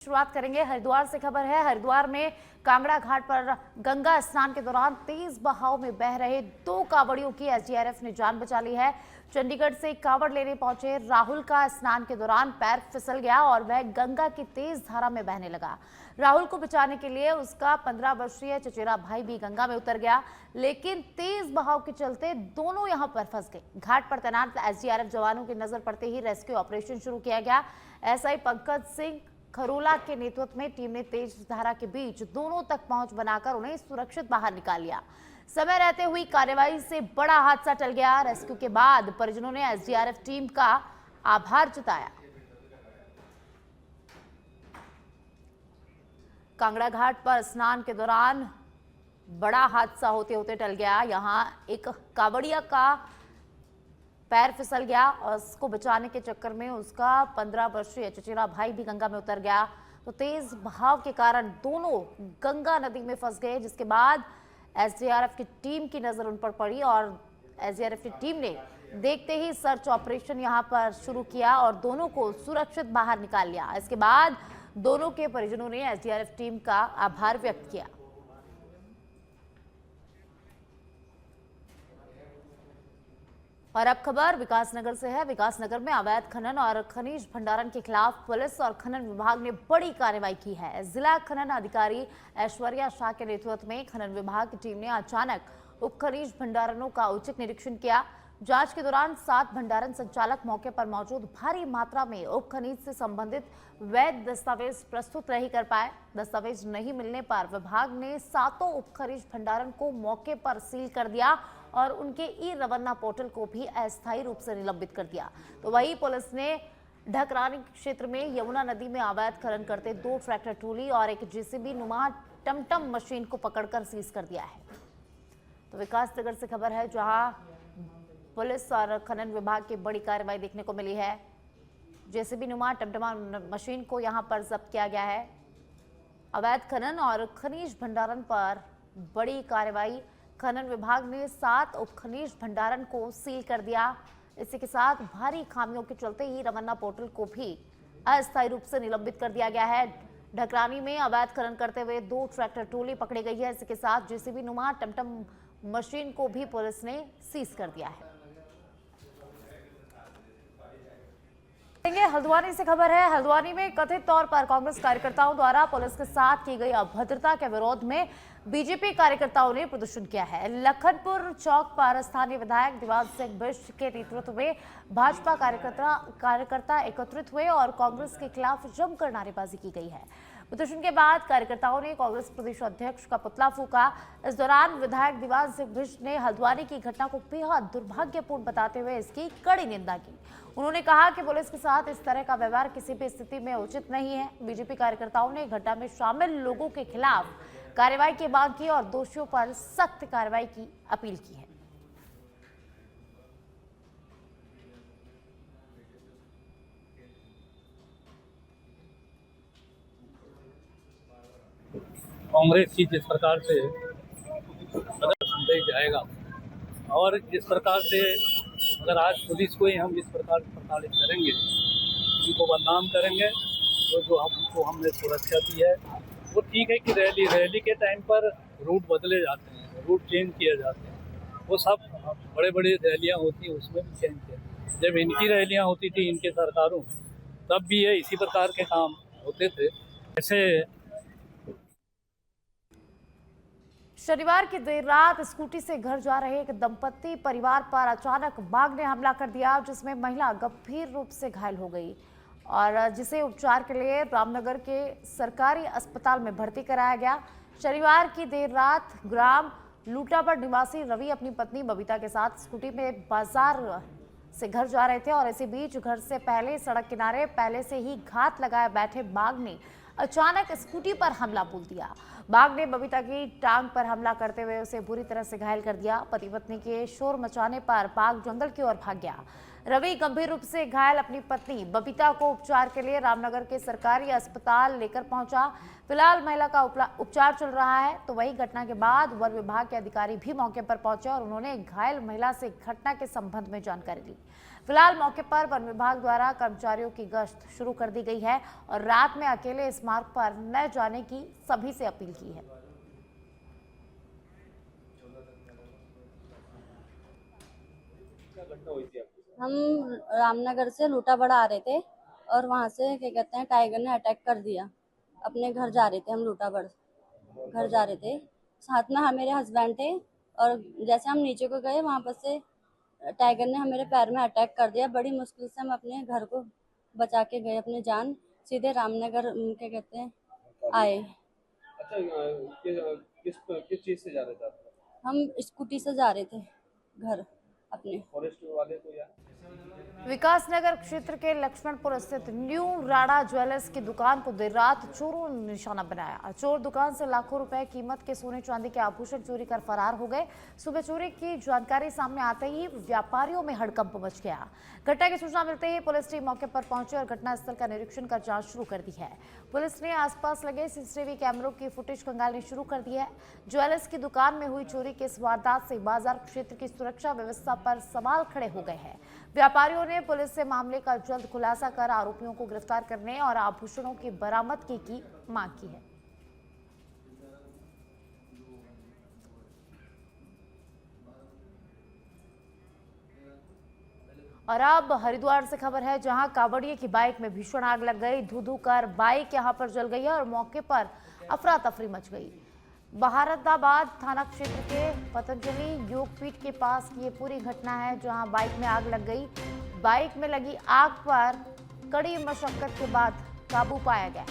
शुरुआत करेंगे हरिद्वार से। खबर है हरिद्वार में कांगड़ा घाट पर गंगा स्नान के दौरान तेज बहाव में बह रहे 2 कांवड़ियों की एसडीआरएफ ने जान बचा ली है। चंडीगढ़ से कांवड़ लेने पहुंचे राहुल का स्नान के दौरान पैर फिसल गया और वह गंगा की तेज धारा में बहने लगा। राहुल को बचाने के लिए उसका 15 वर्षीय चचेरा भाई भी गंगा में उतर गया, लेकिन तेज बहाव के चलते दोनों यहां पर फंस गए। घाट पर तैनात एसडीआरएफ जवानों की नजर पड़ते ही रेस्क्यू ऑपरेशन शुरू किया गया। एसआई पंकज सिंह खरोला के नेतृत्व में टीम ने तेज धारा के बीच दोनों तक पहुंच बनाकर उन्हें सुरक्षित बाहर निकाल लिया। समय रहते हुई कार्रवाई से बड़ा हादसा टल गया। रेस्क्यू के बाद परिजनों ने एसडीआरएफ टीम का आभार जताया। कांगड़ा घाट पर स्नान के दौरान बड़ा हादसा होते होते टल गया। यहां एक कांवड़िया का पैर फिसल गया और उसको बचाने के चक्कर में उसका 15 वर्षीय चचेरा भाई भी गंगा में उतर गया। तो तेज बहाव के कारण दोनों गंगा नदी में फंस गए, जिसके बाद एसडीआरएफ की टीम की नजर उन पर पड़ी और एसडीआरएफ की टीम ने देखते ही सर्च ऑपरेशन यहां पर शुरू किया और दोनों को सुरक्षित बाहर निकाल लिया। इसके बाद दोनों के परिजनों ने एसडीआरएफ टीम का आभार व्यक्त किया। और अब खबर विकासनगर से है। विकासनगर में अवैध खनन और खनिज भंडारण के खिलाफ पुलिस और खनन विभाग ने बड़ी कार्रवाई की है। जिला खनन अधिकारी ऐश्वर्या शाह के नेतृत्व में खनन विभाग की टीम ने अचानक उप खनिज भंडारणों का औचक निरीक्षण किया। जांच के दौरान 7 भंडारण संचालक मौके पर मौजूद भारी मात्रा में उप खनिज से संबंधित वैध दस्तावेज प्रस्तुत नहीं कर पाए। दस्तावेज नहीं मिलने पर विभाग ने 7 उप खनिज भंडारण को मौके पर सील कर दिया और उनके ई रवन्ना पोर्टल को भी अस्थायी रूप से निलंबित कर दिया। तो वही पुलिस ने ढकरानी क्षेत्र में यमुना नदी में अवैध खनन करते 2 ट्रैक्टर ट्रॉली और एक जेसीबी नुमा टमटम मशीन को पकड़कर सीज कर दिया है। तो विकासनगर से खबर है, जहां पुलिस और खनन विभाग की बड़ी कार्रवाई देखने को मिली है। जेसीबी नुमा टमटम मशीन को यहां पर जब्त किया गया है। अवैध खनन और खनिज भंडारण पर बड़ी कार्रवाई। खनन विभाग ने 7 उप खनिज भंडारण को सील कर दिया। इसी के साथ भारी खामियों के चलते ही रवन्ना पोर्टल को भी अस्थायी रूप से निलंबित कर दिया गया है। ढकरानी में अवैध खनन करते हुए 2 ट्रैक्टर ट्रॉली पकड़ी गई है। इसी के साथ जेसीबी नुमा टमटम मशीन को भी पुलिस ने सीज कर दिया है। हल्द्वानी से खबर है। हल्द्वानी में कथित तौर पर कांग्रेस कार्यकर्ताओं द्वारा पुलिस के साथ की गई अभद्रता के विरोध में बीजेपी कार्यकर्ताओं ने प्रदर्शन किया है। लखनपुर चौक पर स्थानीय विधायक दिवाल सिंह बिष्ट के नेतृत्व में भाजपा कार्यकर्ता एकत्रित हुए और कांग्रेस के खिलाफ जमकर नारेबाजी की गई है। प्रदर्शन के बाद कार्यकर्ताओं ने कांग्रेस प्रदेश अध्यक्ष का पुतला फूंका। इस दौरान विधायक दिवाल सिंह बिष्ट ने हल्द्वानी की घटना को बेहद दुर्भाग्यपूर्ण बताते हुए इसकी कड़ी निंदा की। उन्होंने कहा कि पुलिस के साथ इस तरह का व्यवहार किसी भी स्थिति में उचित नहीं है। बीजेपी कार्यकर्ताओं ने घटना में शामिल लोगों के खिलाफ कार्रवाई की मांग की और दोषियों पर सख्त कार्रवाई की अपील की है। कांग्रेस की जिस प्रकार से संदेश जाएगा और जिस प्रकार से अगर आज पुलिस को ही हम इस प्रकार प्रताड़ित करेंगे, उनको बदनाम करेंगे, तो जो हमको हमने सुरक्षा दी है वो ठीक है कि रैली के टाइम पर रूट बदले जाते हैं, रूट चेंज किए जाते हैं। वो सब बड़े बड़ी रैलियां होती हैं उसमें भी चेंज किया। जब इनकी रैलियां होती थी इनके सरकारों, तब भी ये इसी प्रकार के काम होते थे। ऐसे शनिवार की देर रात स्कूटी से घर जा रहे एक दंपत्ति परिवार पर अचानक बाघ ने हमला कर दिया, जिसमें महिला गंभीर रूप से घायल हो गई और जिसे उपचार के लिए रामनगर के सरकारी अस्पताल में भर्ती कराया गया। शनिवार की देर रात ग्राम लूटाबड़ निवासी रवि अपनी पत्नी बबीता के साथ स्कूटी में बाजार से घर जा रहे थे और इसी बीच घर से पहले सड़क किनारे पहले से ही घात लगाए बैठे बाघ ने अचानक स्कूटी पर हमला बोल दिया। बाघ ने बबीता की टांग पर हमला करते हुए उसे बुरी तरह से घायल कर दिया। पति पत्नी के शोर मचाने पर बाघ जंगल की ओर भाग गया। रवि गंभीर रूप से घायल अपनी पत्नी बबीता को उपचार के लिए रामनगर के सरकारी अस्पताल लेकर पहुंचा। फिलहाल महिला का उपचार चल रहा है। तो वही घटना के बाद वन विभाग के अधिकारी भी मौके पर पहुंचे और उन्होंने घायल महिला से घटना के संबंध में जानकारी ली। फिलहाल मौके पर वन विभाग द्वारा कर्मचारियों की गश्त शुरू कर दी गई है और रात में अकेले इस मार्ग पर न जाने की सभी से अपील की है। हम रामनगर से लूटाबड़ा आ रहे थे और वहाँ से क्या कहते हैं टाइगर ने अटैक कर दिया। अपने घर जा रहे थे, हम लूटाबड़ घर जा रहे थे, साथ में मेरे हस्बैंड थे और जैसे हम नीचे को गए वहाँ पर से टाइगर ने मेरे पैर में अटैक कर दिया। बड़ी मुश्किल से हम अपने घर को बचा के गए, अपनी जान सीधे रामनगर क्या कहते हैं आए। अच्छा, किस चीज से जा रहे थे आप? हम स्कूटी से जा रहे थे घर अपने। फॉरेस्ट वाले को या विकासनगर क्षेत्र के लक्ष्मणपुर स्थित न्यू राणा ज्वेलर्स की दुकान को देर रात चोरों ने निशाना बनाया। चोर दुकान से लाखों रुपए कीमत के सोने चांदी के आभूषण चोरी कर फरार हो गए। सुबह चोरी की जानकारी सामने आते ही व्यापारियों में हड़कंप मच गया। घटना की सूचना मिलते ही पुलिस टीम मौके पर पहुंची और घटनास्थल का निरीक्षण कर जांच शुरू कर दी है। पुलिस ने आसपास लगे सीसीटीवी कैमरों की फुटेज खंगालनी शुरू कर दी है। ज्वेलर्स की दुकान में हुई चोरी के इस वारदात से बाजार क्षेत्र की सुरक्षा व्यवस्था पर सवाल खड़े हो गए हैं। व्यापारियों ने पुलिस से मामले का जल्द खुलासा कर आरोपियों को गिरफ्तार करने और आभूषणों की बरामदगी की मांग की है। और अब हरिद्वार से खबर है, जहां कांवड़िए की बाइक में भीषण आग लग गई। धू धू कर बाइक यहां पर जल गई है और मौके पर अफरा तफरी मच गई। बहारदाबाद थाना क्षेत्र के पतंजलि योगपीठ के पास की ये पूरी घटना है, जहां बाइक में आग लग गई। बाइक में लगी आग पर कड़ी मशक्कत के बाद काबू पाया गया।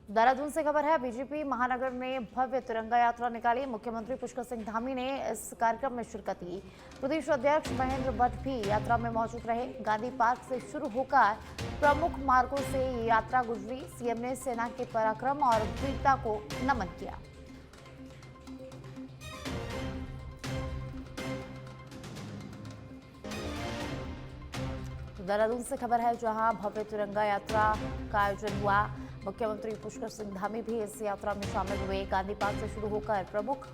देहरादून से खबर है, बीजेपी महानगर ने भव्य तिरंगा यात्रा निकाली। मुख्यमंत्री पुष्कर सिंह धामी ने इस कार्यक्रम में शिरकत की। प्रदेश अध्यक्ष महेंद्र भट्ट भी यात्रा में मौजूद रहे। गांधी पार्क से शुरू होकर प्रमुख मार्गों से ये यात्रा गुजरी। सीएम ने सेना के पराक्रम और वीरता को नमन किया। देहरादून से खबर है, जहां भव्य तिरंगा यात्रा का आयोजन हुआ। मुख्यमंत्री पुष्कर सिंह धामी भी इस यात्रा में शामिल हुए। गांधी पार्क से शुरू होकर प्रमुख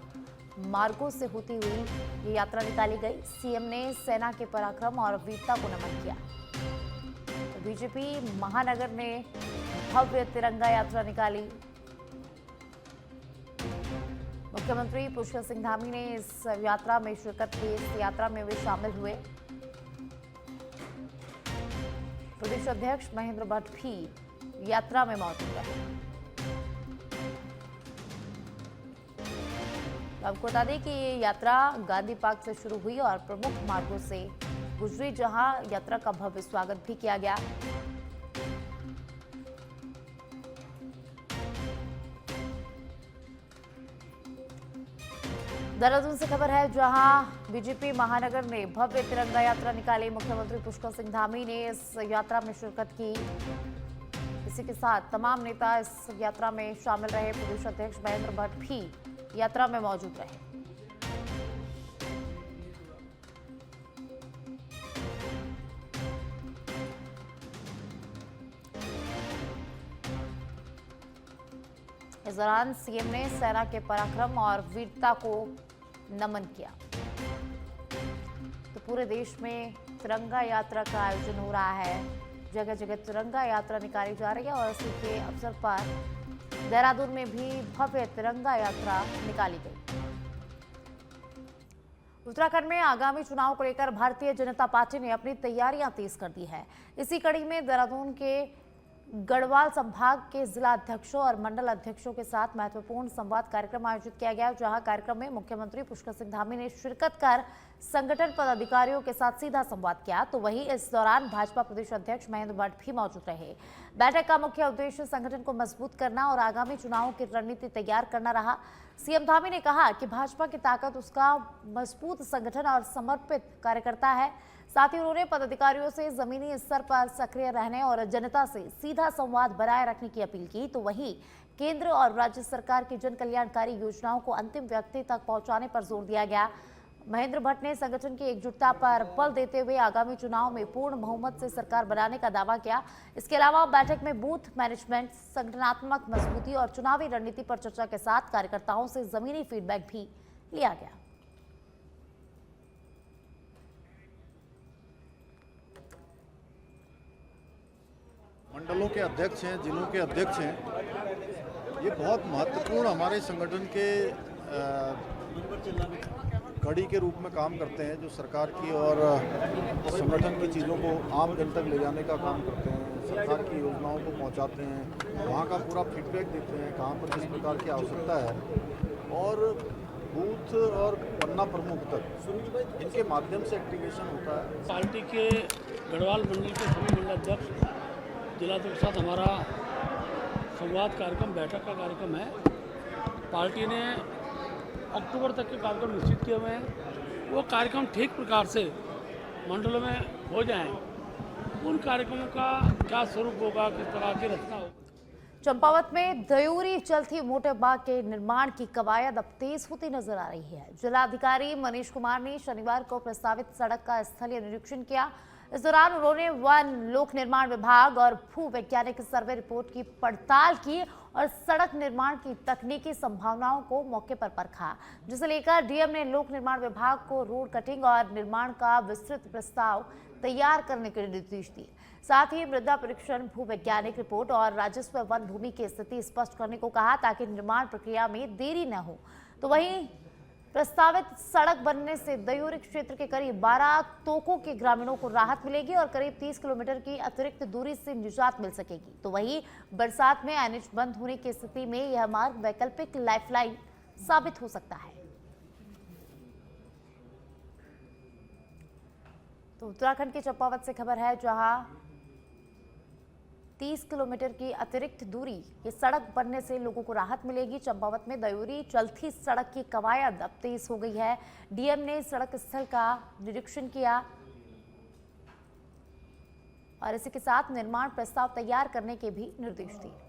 मार्गों से होती हुई ये यात्रा निकाली गई। सीएम ने सेना के पराक्रम और वीरता को नमन किया। तो बीजेपी महानगर ने भव्य तिरंगा यात्रा निकाली। मुख्यमंत्री पुष्कर सिंह धामी ने इस यात्रा में शिरकत की। इस यात्रा में वे शामिल हुए। प्रदेश अध्यक्ष महेंद्र भट्ट भी यात्रा में मौजूद रहे। आपको बता दें कि ये यात्रा गांधी पार्क से शुरू हुई और प्रमुख मार्गों से गुजरी, जहां यात्रा का भव्य स्वागत भी किया गया। देहरादून से खबर है, जहां बीजेपी महानगर ने भव्य तिरंगा यात्रा निकाली। मुख्यमंत्री पुष्कर सिंह धामी ने इस यात्रा में शिरकत की। इसी के साथ तमाम नेता इस यात्रा में शामिल रहे। प्रदेश अध्यक्ष महेंद्र भट्ट भी यात्रा में मौजूद रहे। इस दौरान सीएम ने सेना के पराक्रम और वीरता को नमन किया। तो पूरे देश में तिरंगा यात्रा का आयोजन हो रहा है। जगह जगह तिरंगा यात्रा निकाली जा रही है और इसी के अवसर पर देहरादून में भी भव्य तिरंगा यात्रा निकाली गई। उत्तराखंड में आगामी चुनाव को लेकर भारतीय जनता पार्टी ने अपनी तैयारियां तेज कर दी है। इसी कड़ी में देहरादून के गढ़वाल संभाग के जिला अध्यक्षों और मंडल अध्यक्षों के साथ महत्वपूर्ण संवाद कार्यक्रम आयोजित किया गया, जहां कार्यक्रम में मुख्यमंत्री पुष्कर सिंह धामी ने शिरकत कर संगठन पदाधिकारियों के साथ सीधा संवाद किया। तो वहीं इस दौरान भाजपा प्रदेश अध्यक्ष महेंद्र भट्ट भी मौजूद रहे। बैठक का मुख्य उद्देश्य संगठन को मजबूत करना और आगामी चुनावों की रणनीति तैयार करना रहा। सीएम धामी ने कहा कि भाजपा की ताकत उसका मजबूत संगठन और समर्पित कार्यकर्ता है। साथ ही उन्होंने पदाधिकारियों से जमीनी स्तर पर सक्रिय रहने और जनता से सीधा संवाद बनाए रखने की अपील की। तो वहीं केंद्र और राज्य सरकार की जन कल्याणकारी योजनाओं को अंतिम व्यक्ति तक पहुंचाने पर जोर दिया गया। महेंद्र भट्ट ने संगठन की एकजुटता पर बल देते हुए आगामी चुनाव में पूर्ण बहुमत से सरकार बनाने का दावा किया। इसके अलावा बैठक में बूथ मैनेजमेंट, संगठनात्मक मजबूती और चुनावी रणनीति पर चर्चा के साथ कार्यकर्ताओं से जमीनी फीडबैक भी लिया गया। मंडलों के अध्यक्ष हैं, जिलों के अध्यक्ष हैं, ये बहुत महत्वपूर्ण हमारे संगठन के कड़ी के रूप में काम करते हैं, जो सरकार की और संगठन की चीज़ों को आम जन तक ले जाने का काम करते हैं, सरकार की योजनाओं को पहुंचाते हैं, वहाँ का पूरा फीडबैक देते हैं, कहाँ पर किस प्रकार की आवश्यकता है, और बूथ और पन्ना प्रमुख तक इनके माध्यम से एक्टिवेशन होता है। पार्टी के गढ़वाल मंडल के सभी मंडल अध्यक्ष जिला के साथ हमारा संवाद कार्यक्रम, बैठक का कार्यक्रम है। पार्टी ने अक्टूबर तक के कार्यक्रम निश्चित किए हुए हैं। वो कार्यक्रम ठीक प्रकार से मंडलों में हो जाएं। उन कार्यक्रमों का क्या स्वरूप होगा, किस प्रकार की रचना होगी। चंपावत में दयूरी चलती मोटे बाग के निर्माण की कवायद अब तेज होती नजर आ रही है। जिलाधिकारी मनीष कुमार ने शनिवार को प्रस्तावित सड़क का स्थलीय निरीक्षण किया। इस दौरान उन्होंने वन, लोक निर्माण विभाग और भू वैज्ञानिक सर्वे रिपोर्ट की पड़ताल की और सड़क निर्माण की तकनीकी संभावनाओं को मौके पर परखा, जिसे लेकर डीएम ने लोक निर्माण विभाग को रोड कटिंग और निर्माण का विस्तृत प्रस्ताव तैयार करने के निर्देश दिए। साथ ही मृदा परीक्षण, भू वैज्ञानिक रिपोर्ट और राजस्व वन भूमि की स्थिति स्पष्ट करने को कहा, ताकि निर्माण प्रक्रिया में देरी न हो। तो वहीं प्रस्तावित सड़क बनने से दयूरी क्षेत्र के करीब 12 तोकों के ग्रामीणों को राहत मिलेगी और करीब 30 किलोमीटर की अतिरिक्त दूरी से निजात मिल सकेगी। तो वहीं बरसात में एनएच बंद होने की स्थिति में यह मार्ग वैकल्पिक लाइफलाइन साबित हो सकता है। तो उत्तराखंड के चंपावत से खबर है, जहां 30 किलोमीटर की अतिरिक्त दूरी ये सड़क बनने से लोगों को राहत मिलेगी। चंपावत में दयूरी चलती सड़क की कवायद अब तेज हो गई है। डीएम ने सड़क स्थल का निरीक्षण किया और इसी के साथ निर्माण प्रस्ताव तैयार करने के भी निर्देश दिए।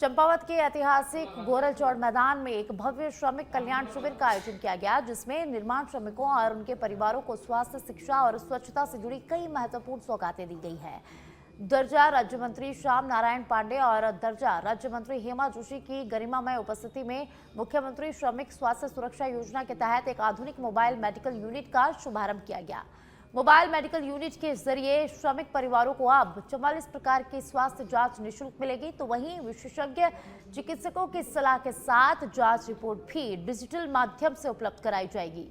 चंपावत के ऐतिहासिक गोरलचौड़ मैदान में एक भव्य श्रमिक कल्याण शिविर का आयोजन किया गया, जिसमें निर्माण श्रमिकों और उनके परिवारों को स्वास्थ्य, शिक्षा और स्वच्छता से जुड़ी कई महत्वपूर्ण सौगातें दी गई है। दर्जा राज्य मंत्री श्याम नारायण पांडे और दर्जा राज्य मंत्री हेमा जोशी की गरिमामय उपस्थिति में मुख्यमंत्री श्रमिक स्वास्थ्य सुरक्षा योजना के तहत एक आधुनिक मोबाइल मेडिकल यूनिट का शुभारंभ किया गया। मोबाइल मेडिकल यूनिट के जरिए श्रमिक परिवारों को अब 44 प्रकार की स्वास्थ्य जांच निःशुल्क मिलेगी। तो वहीं विशेषज्ञ चिकित्सकों की सलाह के साथ जांच रिपोर्ट भी डिजिटल माध्यम से उपलब्ध कराई जाएगी।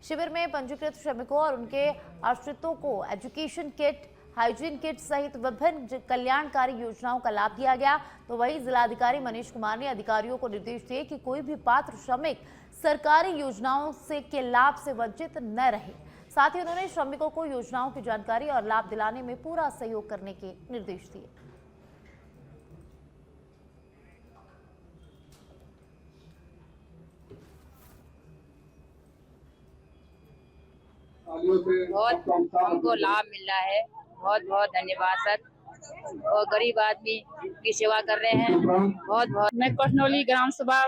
शिविर में पंजीकृत श्रमिकों और उनके आश्रितों को एजुकेशन किट, हाइजीन किट सहित विभिन्न कल्याणकारी योजनाओं का लाभ दिया गया। तो वहीं जिलाधिकारी मनीष कुमार ने अधिकारियों को निर्देश दिए कि कोई भी पात्र श्रमिक सरकारी योजनाओं के लाभ से वंचित न रहे। साथ ही उन्होंने श्रमिकों को योजनाओं की जानकारी और लाभ दिलाने में पूरा सहयोग करने के निर्देश दिए। बहुत हमको लाभ मिल रहा है। बहुत बहुत धन्यवाद सर। और गरीब आदमी की सेवा कर रहे हैं। बहुत बहुत। मैं कठनौली ग्राम सभा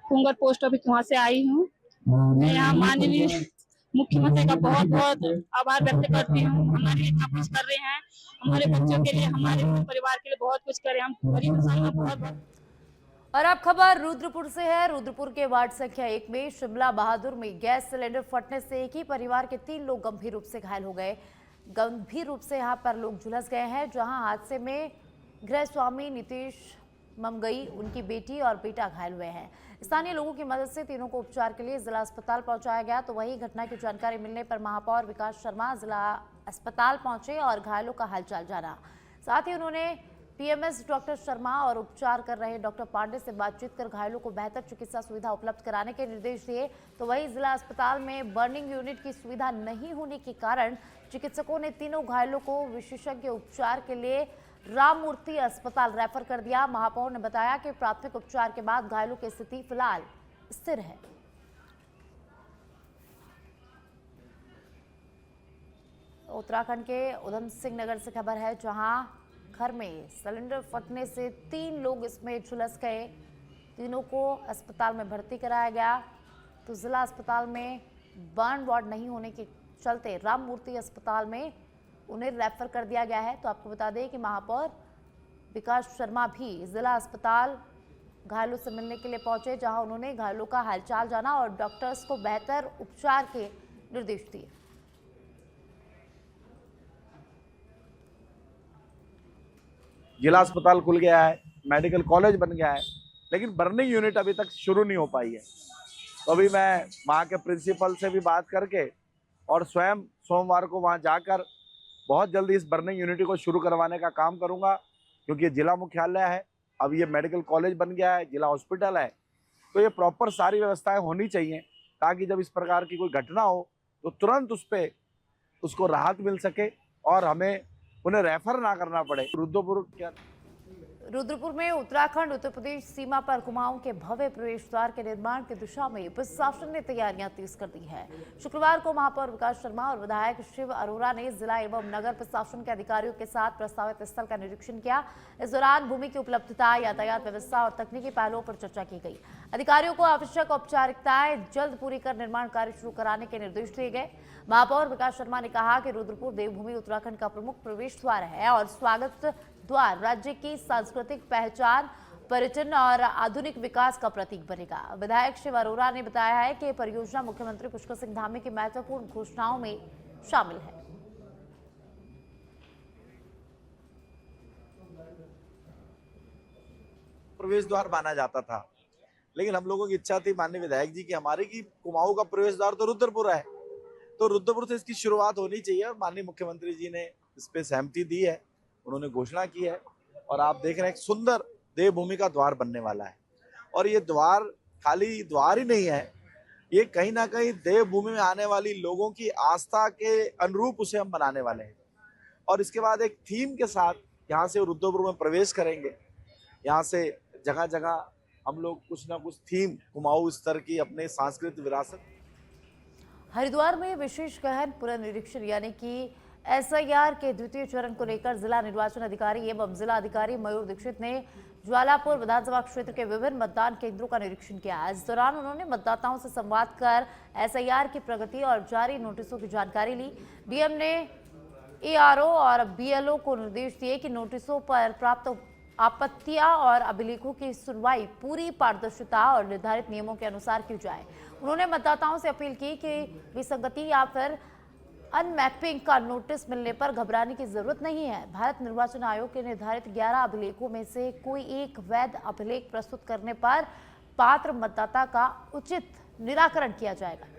कुंगर पोस्ट ऑफिस वहाँ से आई हूँ। मैं यहाँ माननीय मुख्यमंत्री का बहुत बहुत आभार व्यक्त करती हूँ। हमारे लिए इतना कुछ कर रहे हैं, हमारे बच्चों के लिए, हमारे परिवार के लिए बहुत कुछ कर रहे हैं। हम गरीब इंसान का बहुत। और अब खबर रुद्रपुर से है। रुद्रपुर के वार्ड संख्या 1 में शिमला बहादुर में गैस सिलेंडर फटने से एक ही परिवार के 3 लोग गंभीर रूप से घायल हो गए। गंभीर रूप से यहाँ पर लोग झुलस गए हैं, जहां हादसे में गृह स्वामी नीतीश ममगई, उनकी बेटी और बेटा घायल हुए हैं। स्थानीय लोगों की मदद से तीनों को उपचार के लिए जिला अस्पताल पहुंचाया गया। तो वहीं घटना की जानकारी मिलने पर महापौर विकास शर्मा जिला अस्पताल पहुंचे और घायलों का हालचाल जाना। साथ ही उन्होंने पीएमएस डॉक्टर शर्मा और उपचार कर रहे डॉक्टर पांडे से बातचीत कर घायलों को बेहतर चिकित्सा सुविधा उपलब्ध कराने के निर्देश दिए। तो वहीं जिला अस्पताल में बर्निंग यूनिट की सुविधा नहीं होने के कारण चिकित्सकों ने तीनों घायलों को विशेषज्ञ उपचार के लिए राममूर्ति अस्पताल रेफर कर दिया। महापौर ने बताया कि प्राथमिक उपचार के बाद घायलों की स्थिति फिलहाल स्थिर है। उत्तराखंड के उधम सिंह नगर से खबर है, जहां घर में सिलेंडर फटने से 3 लोग इसमें झुलस गए। तीनों को अस्पताल में भर्ती कराया गया। तो जिला अस्पताल में बर्न वार्ड नहीं होने के चलते राममूर्ति अस्पताल में उन्हें रेफर कर दिया गया है। तो आपको बता दें कि महापौर विकास शर्मा भी जिला अस्पताल घायलों से मिलने के लिए पहुंचे, जहां उन्होंने घायलों का हालचाल जाना और डॉक्टर्स को बेहतर उपचार के निर्देश दिए। जिला अस्पताल खुल गया है, मेडिकल कॉलेज बन गया है, लेकिन बर्निंग यूनिट अभी तक शुरू नहीं हो पाई है। तो अभी मैं वहाँ के प्रिंसिपल से भी बात करके और स्वयं सोमवार को वहाँ जाकर बहुत जल्दी इस बर्निंग यूनिट को शुरू करवाने का काम करूँगा, क्योंकि ये जिला मुख्यालय है, अब ये मेडिकल कॉलेज बन गया है, जिला हॉस्पिटल है, तो ये प्रॉपर सारी व्यवस्थाएं होनी चाहिए ताकि जब इस प्रकार की कोई घटना हो तो तुरंत उसको राहत मिल सके और हमें उन्हें रेफर ना करना पड़े। रुद्रपुर में उत्तराखंड उत्तर प्रदेश सीमा पर कुमाऊं के भव्य प्रवेश द्वार के निर्माण की दिशा में प्रशासन ने तैयारियां तेज कर दी है। शुक्रवार को महापौर विकास शर्मा और विधायक शिव अरोरा ने जिला एवं नगर प्रशासन के अधिकारियों के साथ प्रस्तावित स्थल का निरीक्षण किया। इस दौरान भूमि की उपलब्धता, यातायात व्यवस्था और तकनीकी पहलुओं पर चर्चा की गई। अधिकारियों को आवश्यक औपचारिकताएं जल्द पूरी कर निर्माण कार्य शुरू कराने के निर्देश दिए गए। महापौर विकास शर्मा ने कहा कि रुद्रपुर देवभूमि उत्तराखंड का प्रमुख प्रवेश द्वार है और स्वागत द्वार राज्य की सांस्कृतिक पहचान, पर्यटन और आधुनिक विकास का प्रतीक बनेगा। विधायक शिव अरोरा ने बताया है कि परियोजना मुख्यमंत्री पुष्कर सिंह धामी की महत्वपूर्ण घोषणाओं में शामिल है। प्रवेश द्वार माना जाता था, लेकिन हम लोगों की इच्छा थी माननीय विधायक जी की हमारी की कुमाऊं का प्रवेश द्वार तो रुद्रपुर है, तो रुद्रपुर से इसकी शुरुआत होनी चाहिए और माननीय मुख्यमंत्री जी ने इस पे सहमति दी है, उन्होंने घोषणा की है और आप देख रहे हैं एक सुंदर देवभूमि का द्वार बनने वाला है। और ये द्वार खाली द्वार ही नहीं है, ये कहीं ना कहीं देवभूमि में आने वाली लोगों की आस्था के अनुरूप उसे हम बनाने वाले हैं। और इसके बाद एक थीम के साथ यहाँ से रुद्रपुर में प्रवेश करेंगे। यहाँ से जगह जगह हम लोग कुछ ना कुछ थीम कुमाऊं स्तर की अपने सांस्कृतिक विरासत। हरिद्वार में विशेष गहन पुनर्निरीक्षण यानी कि एसआईआर के द्वितीय चरण को लेकर जिला निर्वाचन अधिकारी एवं जिला अधिकारी मयूर दीक्षित ने ज्वालापुर विधानसभा क्षेत्र के विभिन्न मतदान केंद्रों का निरीक्षण किया। इस दौरान उन्होंने मतदाताओं से संवाद कर एसआईआर की प्रगति और जारी नोटिसों की जानकारी ली। डीएम ने एआरओ और बीएलओ को निर्देश दिए कि नोटिसों पर प्राप्त आपत्तियां और अभिलेखों की सुनवाई पूरी पारदर्शिता और निर्धारित नियमों के अनुसार की जाए। उन्होंने मतदाताओं से अपील की कि विसंगति या फिर अनमैपिंग का नोटिस मिलने पर घबराने की जरूरत नहीं है। भारत निर्वाचन आयोग के निर्धारित 11 अभिलेखों में से कोई एक वैध अभिलेख प्रस्तुत करने पर पात्र मतदाता का उचित निराकरण किया जाएगा।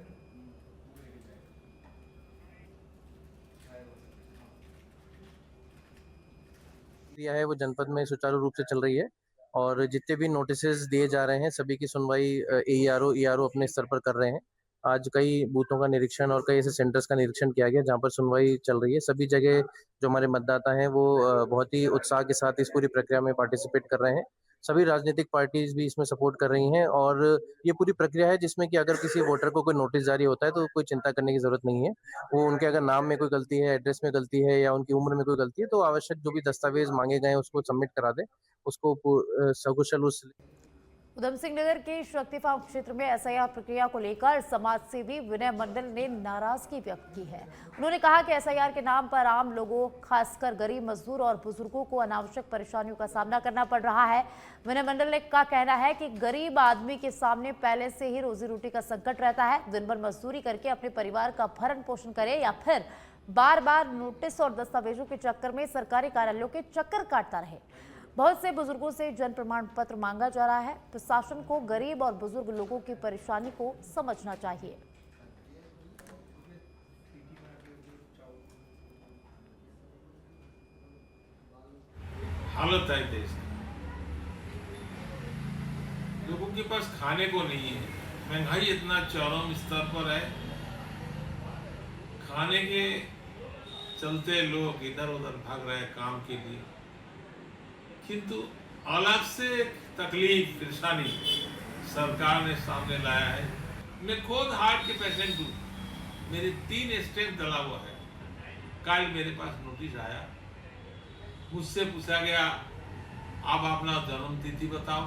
है वो जनपद में सुचारू रूप से चल रही है और जितने भी नोटिसेस दिए जा रहे हैं सभी की सुनवाई ईआरओ अपने स्तर पर कर रहे हैं। आज कई बूथों का निरीक्षण और कई ऐसे सेंटर्स का निरीक्षण किया गया जहां पर सुनवाई चल रही है। सभी जगह जो हमारे मतदाता हैं वो बहुत ही उत्साह के साथ इस पूरी प्रक्रिया में पार्टिसिपेट कर रहे हैं। सभी राजनीतिक पार्टीज भी इसमें सपोर्ट कर रही हैं और ये पूरी प्रक्रिया है जिसमें कि अगर किसी वोटर को कोई नोटिस जारी होता है तो कोई चिंता करने की जरूरत नहीं है। वो उनके अगर नाम में कोई गलती है, एड्रेस में गलती है या उनकी उम्र में कोई गलती है तो आवश्यक जो भी दस्तावेज मांगे गए हैं उसको सबमिट करा दें, उसको सकुशल उस उधम सिंह नगर के शक्ति फार्म क्षेत्र में एसआईआर प्रक्रिया को लेकर समाज सेवी विनय मंडल ने नाराजगी व्यक्त की है। उन्होंने कहा कि एसआईआर के नाम पर आम लोगों, खासकर गरीब मजदूर और बुजुर्गों को अनावश्यक परेशानियों का सामना करना पड़ रहा है। विनय मंडल का कहना है कि गरीब आदमी के सामने पहले से ही रोजी रोटी का संकट रहता है। दिन भर मजदूरी करके अपने परिवार का भरण पोषण करे या फिर बार बार नोटिस और दस्तावेजों के चक्कर में सरकारी कार्यालयों के चक्कर काटता रहे। बहुत से बुजुर्गों से जन प्रमाण पत्र मांगा जा रहा है। प्रशासन को गरीब और बुजुर्ग लोगों की परेशानी को समझना चाहिए। हालत है देश की। लोगों के पास खाने को नहीं है, महंगाई इतना चरम स्तर पर है, खाने के चलते लोग इधर उधर भाग रहे हैं काम के लिए, किंतु अलग से तकलीफ परेशानी सरकार ने सामने लाया है। मैं खुद हार्ट के पेशेंट हूँ, मेरी 3 स्टेंट डला हुआ है। कल मेरे पास नोटिस आया, मुझसे पूछा गया आप अपना जन्म तिथि बताओ,